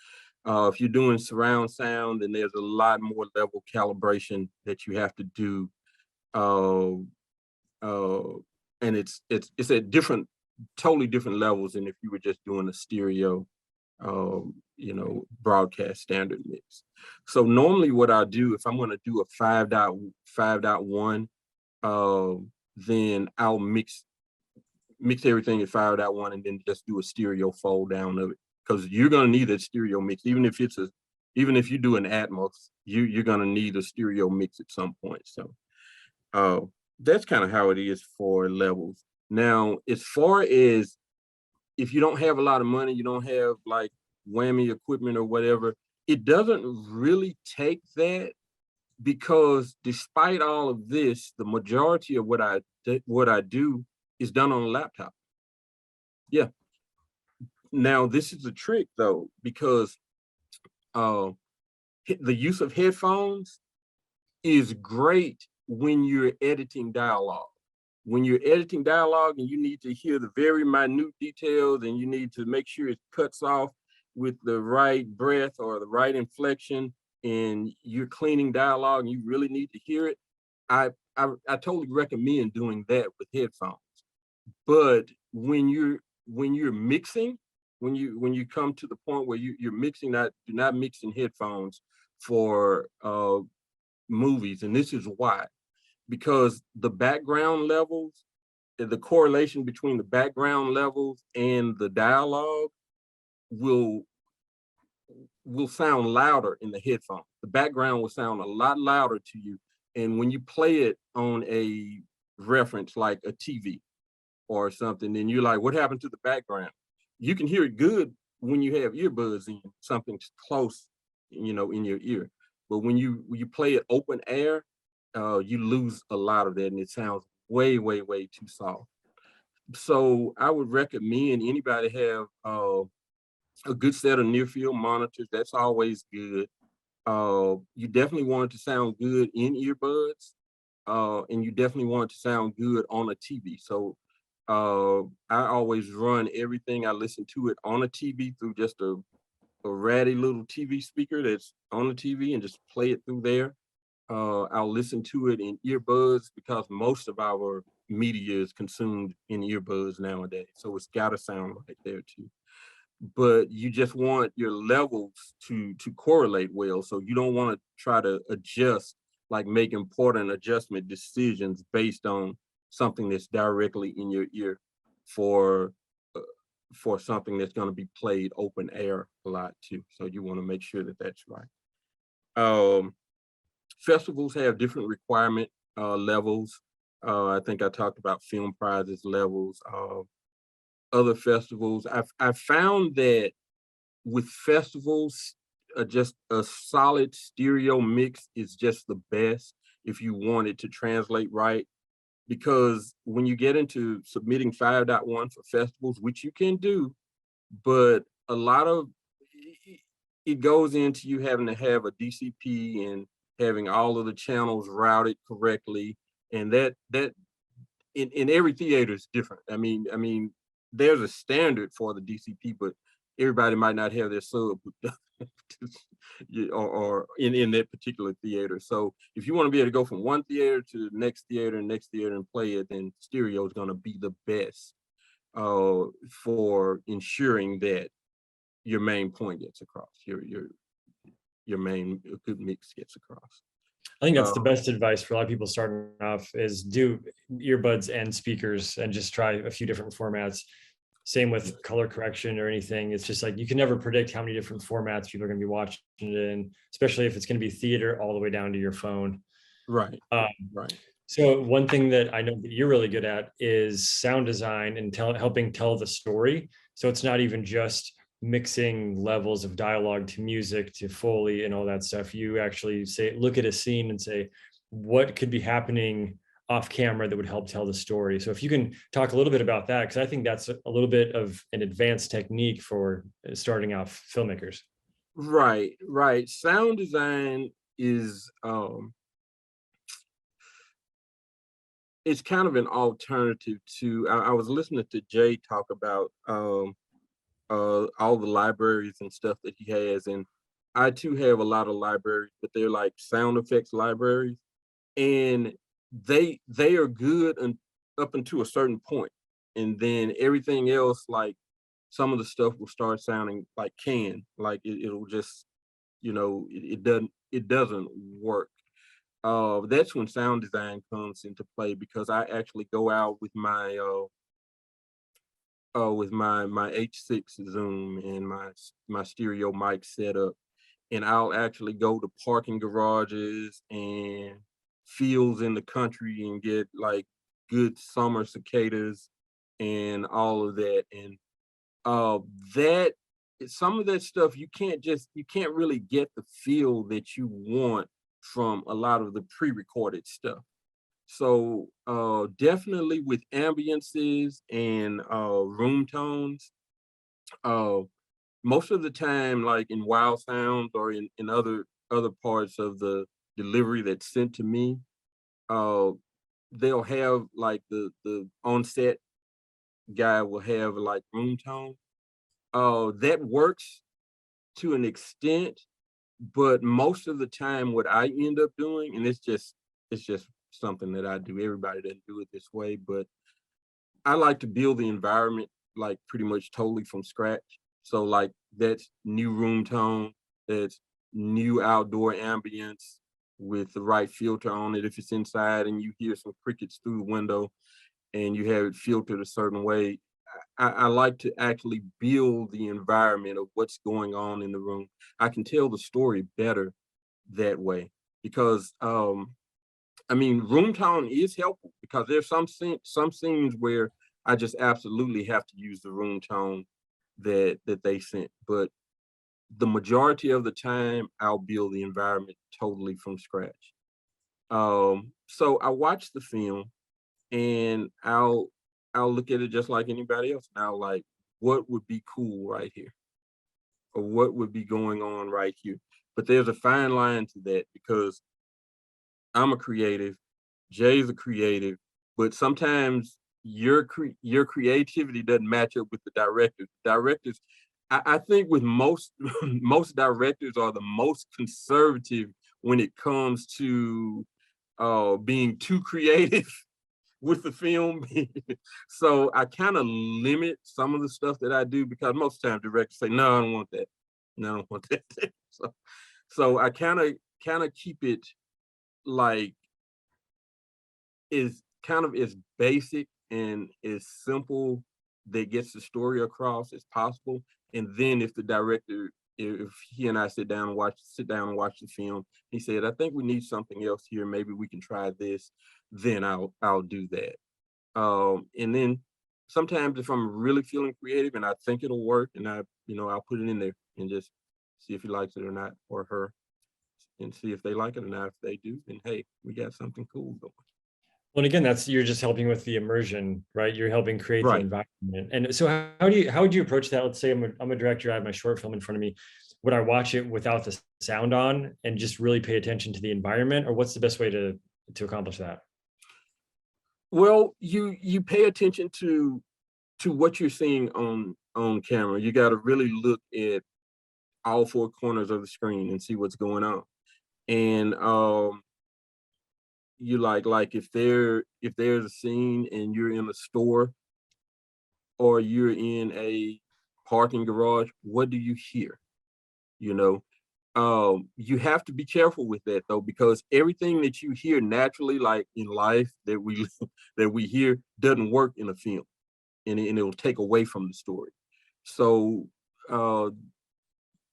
If you're doing surround sound, then there's a lot more level calibration that you have to do. And it's at totally different levels than if you were just doing a stereo, broadcast standard mix. So normally what I do, if I'm going to do a 5.1, then I'll mix everything at 5.1 and then just do a stereo fold down of it, because you're going to need a stereo mix. Even if you do an Atmos, you're going to need a stereo mix at some point. So that's kind of how it is for levels. Now, as far as if you don't have a lot of money, you don't have like whammy equipment or whatever, it doesn't really take that, because despite all of this, the majority of what I do is done on a laptop. Yeah. Now, this is a trick though, because the use of headphones is great when you're editing dialogue. When you're editing dialogue and you need to hear the very minute details and you need to make sure it cuts off with the right breath or the right inflection, and you're cleaning dialogue and you really need to hear it, I totally recommend doing that with headphones. But when you're mixing, when you come to the point where you're mixing, do not mix in headphones for movies. And this is why. Because the background levels, the correlation between the background levels and the dialogue will sound louder in the headphones. The background will sound a lot louder to you. And when you play it on a reference like a TV or something, then you're like, what happened to the background? You can hear it good when you have earbuds in, something close, in your ear. But when you play it open air, you lose a lot of that, and it sounds way, way, way too soft. So I would recommend anybody have a good set of near field monitors. That's always good. You definitely want it to sound good in earbuds, and you definitely want it to sound good on a TV. So I always run everything I listen to it on a TV through just a ratty little TV speaker that's on the TV, and just play it through there. I'll listen to it in earbuds, because most of our media is consumed in earbuds nowadays. So it's got to sound right there too. But you just want your levels to correlate well. So you don't want to try to adjust, like make important adjustment decisions based on something that's directly in your ear for something that's going to be played open air a lot too. So you want to make sure that that's right. Festivals have different requirement levels. I think I talked about Film Prizes levels. Other festivals, I've found that with festivals, just a solid stereo mix is just the best if you want it to translate right. Because when you get into submitting 5.1 for festivals, which you can do, but a lot of it goes into you having to have a DCP and having all of the channels routed correctly, and that in every theater is different. I mean, there's a standard for the DCP, but everybody might not have their sub or in that particular theater. So if you want to be able to go from one theater to the next theater and play it, then stereo is going to be the best for ensuring that your main point gets across, your main good mix gets across. I think that's the best advice for a lot of people starting off, is do earbuds and speakers and just try a few different formats. Same with color correction or anything. It's just like, you can never predict how many different formats people are going to be watching it in, especially if it's going to be theater all the way down to your phone. Right. Right. So one thing that I know that you're really good at is sound design and helping tell the story. So it's not even just mixing levels of dialogue to music to Foley and all that stuff. You actually say, look at a scene and say, what could be happening off camera that would help tell the story. So if you can talk a little bit about that, because I think that's a little bit of an advanced technique for starting out filmmakers. Right, right. Sound design is it's kind of an alternative to I was listening to Jay talk about all the libraries and stuff that he has, and I too have a lot of libraries, but they're like sound effects libraries, and they are good up until a certain point, and then everything else, like some of the stuff will start sounding like canned, like it'll just, it doesn't work. That's when sound design comes into play, because I actually go out with my H6 Zoom and my stereo mic setup, and I'll actually go to parking garages and fields in the country and get like good summer cicadas and all of that. And that some of that stuff you can't really get the feel that you want from a lot of the pre-recorded stuff. So definitely with ambiances and room tones, uh most of the time, like in Wild Sounds or in other parts of the delivery that's sent to me, uh they'll have like the on-set guy will have like room tone. That works to an extent, but most of the time what I end up doing, and it's just something that I do, everybody doesn't do it this way, but I like to build the environment like pretty much totally from scratch. So like that's new room tone, that's new outdoor ambience with the right filter on it. If it's inside and you hear some crickets through the window and you have it filtered a certain way, I like to actually build the environment of what's going on in the room. I can tell the story better that way, because I mean, room tone is helpful, because there's some scenes where I just absolutely have to use the room tone that they sent. But the majority of the time, I'll build the environment totally from scratch. So I watch the film, and I'll look at it just like anybody else. Now, like, what would be cool right here, or what would be going on right here? But there's a fine line to that, because I'm a creative, Jay's a creative, but sometimes your creativity doesn't match up with the director. Directors, I think with most most directors are the most conservative when it comes to being too creative with the film. So I kind of limit some of the stuff that I do, because most times directors say, no, I don't want that. No, I don't want that. So I kind of keep it like is kind of as basic and as simple that gets the story across as possible. And then if the director, if he and I sit down and watch the film, he said, I think we need something else here. Maybe we can try this. Then I'll do that. And then sometimes if I'm really feeling creative and I think it'll work, and I'll put it in there and just see if he likes it or not, or her, and see if they like it or not. If they do, then hey, we got something cool going. Well, and again, you're just helping with the immersion, right? You're helping create the Right. environment. And so how would you approach that? Let's say I'm a director, I have my short film in front of me. Would I watch it without the sound on and just really pay attention to the environment? Or what's the best way to accomplish that? Well, you pay attention to what you're seeing on camera. You got to really look at all four corners of the screen and see what's going on. And you like if there's a scene and you're in a store or you're in a parking garage, what do you hear? You know, you have to be careful with that though, because everything that you hear naturally, like in life that we that we hear, doesn't work in a film, and it'll take away from the story. So uh,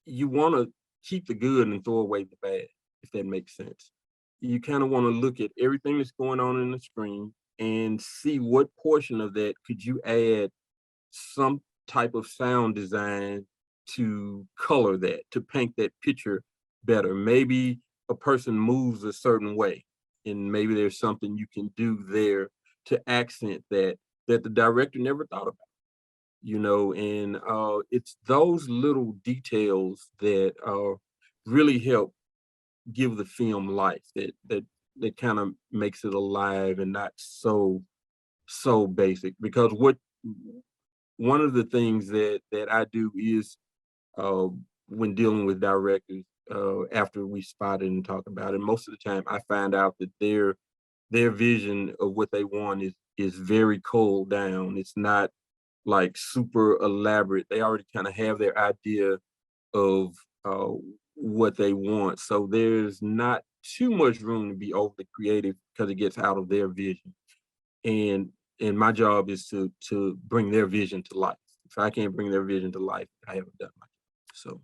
you want to keep the good and throw away the bad, if that makes sense. You kind of want to look at everything that's going on in the screen and see what portion of that could you add some type of sound design to color that, to paint that picture better. Maybe a person moves a certain way, and maybe there's something you can do there to accent that the director never thought about, and it's those little details that really help give the film life, that kind of makes it alive and not so basic. Because one of the things that I do is, uh, when dealing with directors, after we spot it and talk about it, most of the time I find out that their vision of what they want is very cold down. It's not like super elaborate. They already kind of have their idea of what they want. So there's not too much room to be overly creative because it gets out of their vision. And my job is to bring their vision to life. If I can't bring their vision to life, I haven't done my job. So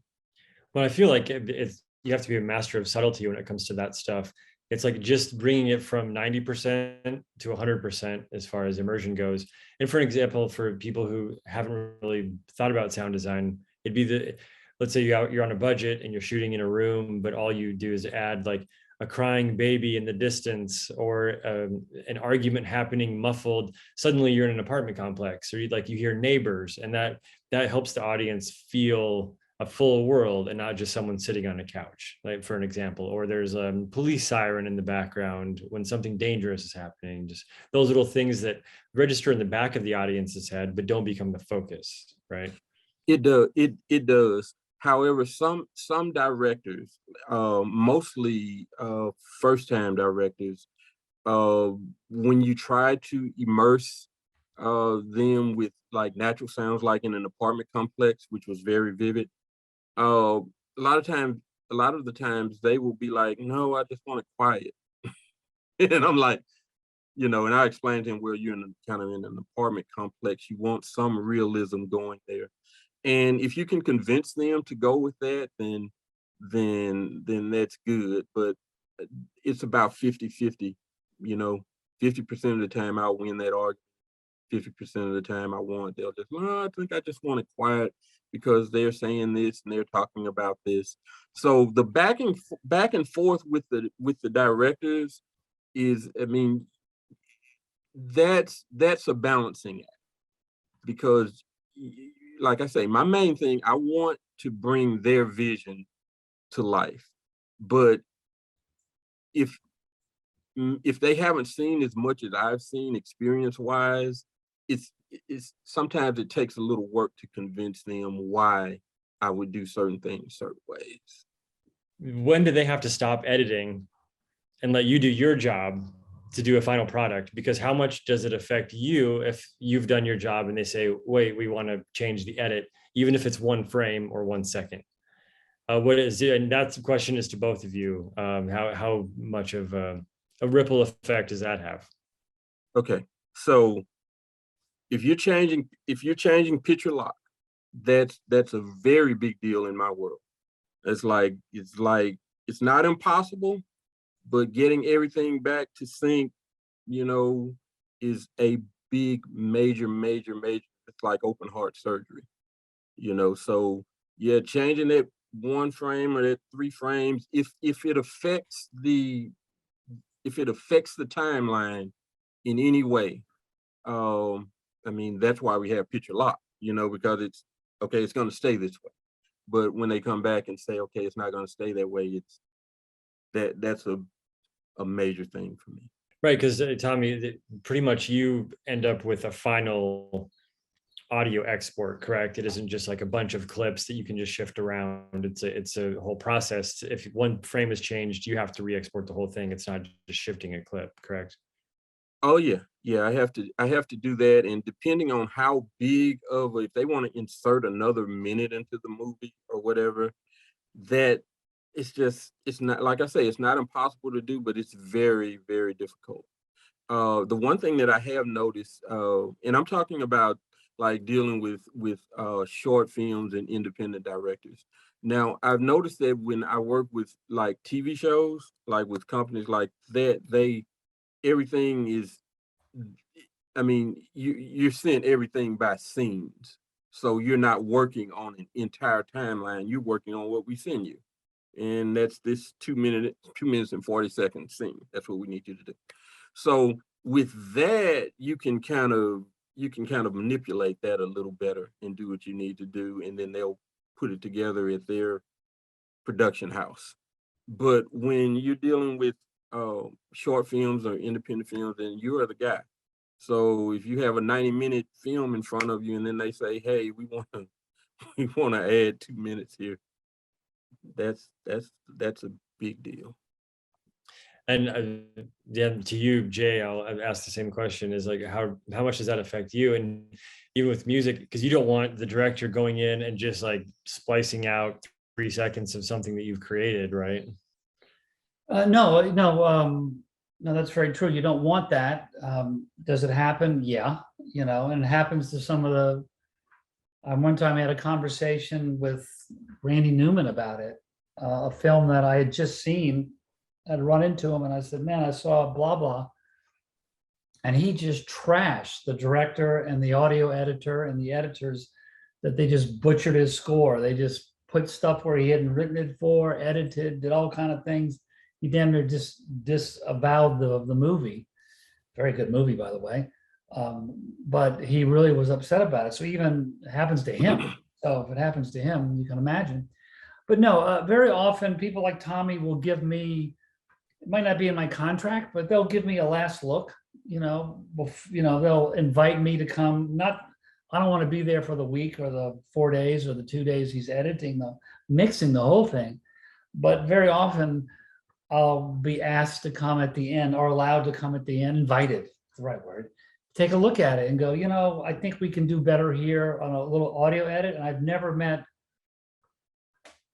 Well, I feel like it's you have to be a master of subtlety when it comes to that stuff. It's like just bringing it from 90% to 100% as far as immersion goes. And for an example, for people who haven't really thought about sound design, it'd be let's say you're on a budget and you're shooting in a room, but all you do is add like a crying baby in the distance, or an argument happening muffled. Suddenly you're in an apartment complex, or you hear neighbors, and that helps the audience feel a full world and not just someone sitting on a couch, like for an example. Or there's a police siren in the background when something dangerous is happening. Just those little things that register in the back of the audience's head but don't become the focus, right? it does. It does. However, some directors, mostly first-time directors, uh, when you try to immerse them with like natural sounds, like in an apartment complex, which was very vivid, a lot of times, a lot of the times they will be like, "No, I just want it quiet," and I'm like, and I explained to him, well, you're kind of in an apartment complex. You want some realism going there. And if you can convince them to go with that, then that's good. But it's about 50-50, you know. 50% of the time I'll win that argument. 50% of the time they'll just, no, I think I just want it quiet because they're saying this and they're talking about this. So the back and forth with the directors is, I mean, that's a balancing act, because like I say, my main thing, I want to bring their vision to life. But if they haven't seen as much as I've seen experience wise, it's sometimes it takes a little work to convince them why I would do certain things certain ways. When do they have to stop editing and let you do your job to do a final product? Because how much does it affect you if you've done your job and they say, wait, we want to change the edit, even if it's 1 frame or 1 second? What is it? And that's the question is to both of you. How much of a ripple effect does that have? Okay, so if you're changing picture lock, that's a very big deal in my world. It's like it's not impossible, but getting everything back to sync, is a big, major. It's like open heart surgery, So yeah, changing that 1 frame or that 3 frames, if it affects the timeline in any way, I mean, that's why we have picture lock, because it's okay, it's going to stay this way. But when they come back and say, okay, it's not going to stay that way, that's a major thing for me. Right, because Tommy, pretty much you end up with a final audio export, correct? It isn't just like a bunch of clips that you can just shift around. It's a whole process. If 1 frame is changed, you have to re-export the whole thing. It's not just shifting a clip, correct? Oh yeah, I have to do that, and depending on how big of if they want to insert another minute into the movie or whatever, that it's not, like I say, it's not impossible to do, but it's very, very difficult. The one thing that I have noticed, and I'm talking about like dealing with short films and independent directors. Now, I've noticed that when I work with like TV shows, like with companies like that, everything is, I mean, you're seeing everything by scenes. So you're not working on an entire timeline. You're working on what we send you. And that's this 2 minutes and 40 seconds scene. That's what we need you to do. So with that, you can kind of manipulate that a little better and do what you need to do, and then they'll put it together at their production house. But when you're dealing with short films or independent films, then you are the guy. So if you have a 90-minute film in front of you, and then they say, "Hey, we want to add 2 minutes here," that's a big deal. And yeah, to you, Jay, I'll ask the same question: is like how much does that affect you? And even with music, because you don't want the director going in and just like splicing out 3 seconds of something that you've created, right? No, that's very true. You don't want that. Does it happen? Yeah, and it happens to some of the. One time I had a conversation with Randy Newman about it, a film that I had just seen. I'd run into him and I said, "Man, I saw blah blah," and he just trashed the director and the audio editor and the editors, that they just butchered his score. They just put stuff where he hadn't written it for, edited, did all kind of things. He damn near disavowed the movie. Very good movie, by the way. But he really was upset about it. So even it happens to him. So if it happens to him, you can imagine. But no, very often people like Tommy will give me, it might not be in my contract, but they'll give me a last look. They'll invite me to come. I don't want to be there for the week or the 4 days or the 2 days he's mixing the whole thing. But very often I'll be asked to come at the end, or allowed to come at the end, invited, that's the right word, take a look at it and go, I think we can do better here on a little audio edit. And I've never met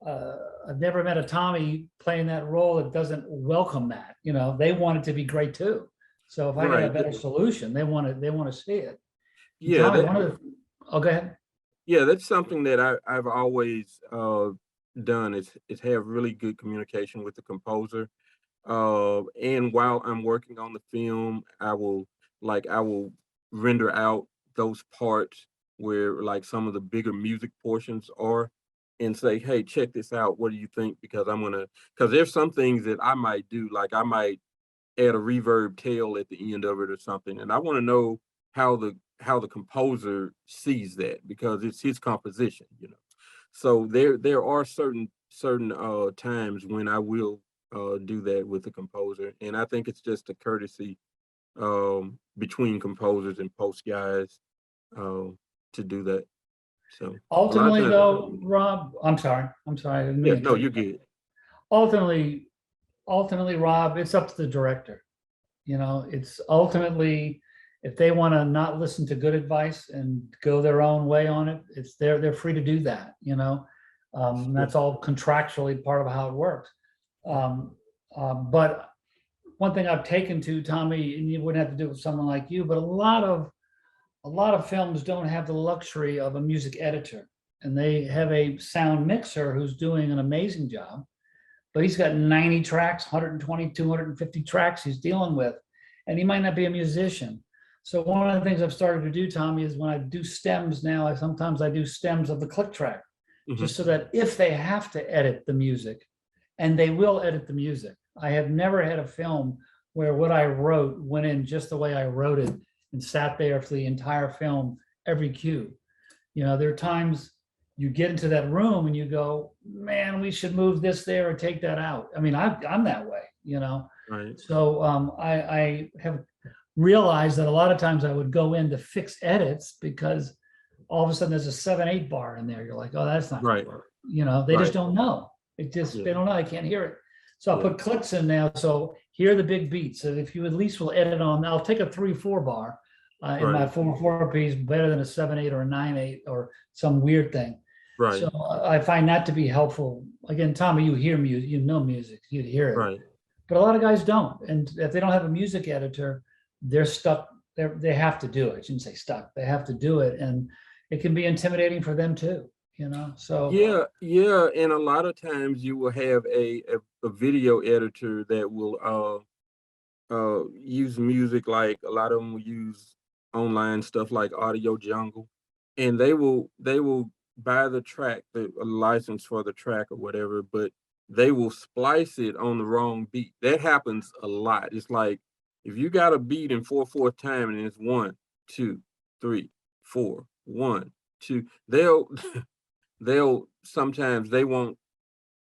a Tommy playing that role that doesn't welcome that. They want it to be great too. So if I get a better solution, they want to see it. Yeah. Tommy, go ahead. Yeah, that's something that I've always done is have really good communication with the composer. And while I'm working on the film, I will render out those parts where like some of the bigger music portions are, and say, "Hey, check this out. What do you think?" Because there's some things that I might do, like I might add a reverb tail at the end of it or something, and I want to know how the composer sees that, because it's his composition. So there are certain times when I will do that with the composer, and I think it's just a courtesy between composers and post guys to do that. So ultimately, though, Rob, I'm sorry. Yeah, no, you're good. Ultimately, Rob, it's up to the director. It's ultimately, if they want to not listen to good advice and go their own way on it, they're free to do that. That's all contractually part of how it works. But one thing I've taken to, Tommy, and you wouldn't have to do it with someone like you, but a lot of films don't have the luxury of a music editor, and they have a sound mixer who's doing an amazing job, but he's got 90 tracks, 120, 250 tracks he's dealing with, and he might not be a musician. So one of the things I've started to do, Tommy, is when I do stems now, sometimes I do stems of the click track, just so that if they have to edit the music, and they will edit the music. I have never had a film where what I wrote went in just the way I wrote it and sat there for the entire film, every cue. There are times you get into that room and you go, "Man, we should move this there or take that out." I mean, I'm that way, Right. So I have realized that a lot of times I would go in to fix edits because all of a sudden there's a 7/8 bar in there. You're like, "Oh, that's not right." Work. They just don't know. They don't know. I can't hear it. So I'll put clicks in now. So here are the big beats. So if you at least will edit on, I'll take a 3/4 bar in my 4/4 piece, better than a 7/8 or a 9/8 or some weird thing. Right. So I find that to be helpful. Again, Tommy, you hear music, music, you'd hear it. Right. But a lot of guys don't. And if they don't have a music editor, they're stuck. They have to do it. I shouldn't say stuck. They have to do it. And it can be intimidating for them too. So yeah, and a lot of times you will have a video editor that will use music, like a lot of them will use online stuff like Audio Jungle, and they will buy the track, the a license for the track or whatever, but they will splice it on the wrong beat. That happens a lot. It's like if you got a beat in 4/4 time and it's 1, 2, 3, 4, 1, 2, they'll sometimes they won't,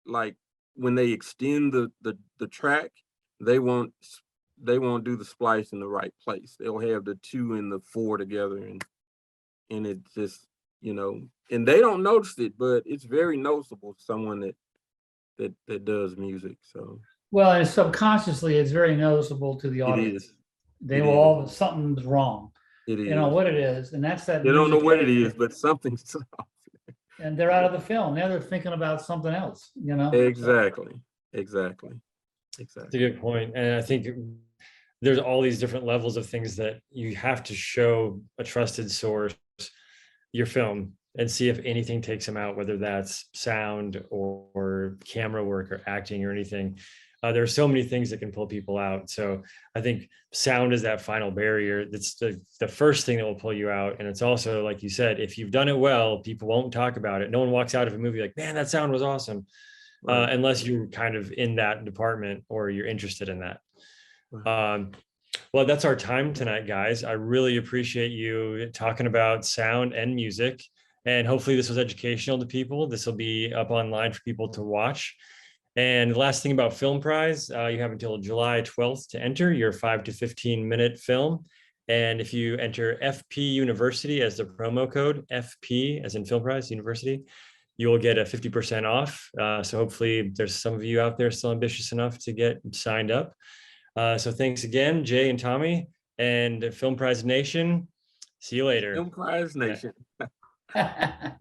like when they extend the track, they won't do the splice in the right place. They'll have the 2 and the 4 together, and it just, you know, and they don't notice it, but it's very noticeable to someone that does music. So Well, and subconsciously, it's very noticeable to the it audience. is. They It will is. all, something's wrong. It is. You know what it is, and that's that. They don't know music what it is, editor. but something's And they're out of the film. Now they're thinking about something else, you know? exactly. That's a good point. And I think there's all these different levels of things that you have to show a trusted source your film and see if anything takes them out, whether that's sound or camera work or acting or anything. There are so many things that can pull people out. So I think sound is that final barrier. That's the first thing that will pull you out. And it's also, like you said, if you've done it well, people won't talk about it. No one walks out of a movie like, man, that sound was awesome. Right. Unless you're kind of in that department or you're interested in that. Right. Well, that's our time tonight, guys. I really appreciate you talking about sound and music. And hopefully this was educational to people. This will be up online for people to watch. And the last thing about Film Prize, you have until July 12th to enter your 5 to 15 minute film. And if you enter FP University as the promo code, FP as in Film Prize University, you will get a 50% off. So hopefully there's some of you out there still ambitious enough to get signed up. So thanks again, Jay and Tommy, and Film Prize Nation. See you later. Film Prize Nation. Yeah.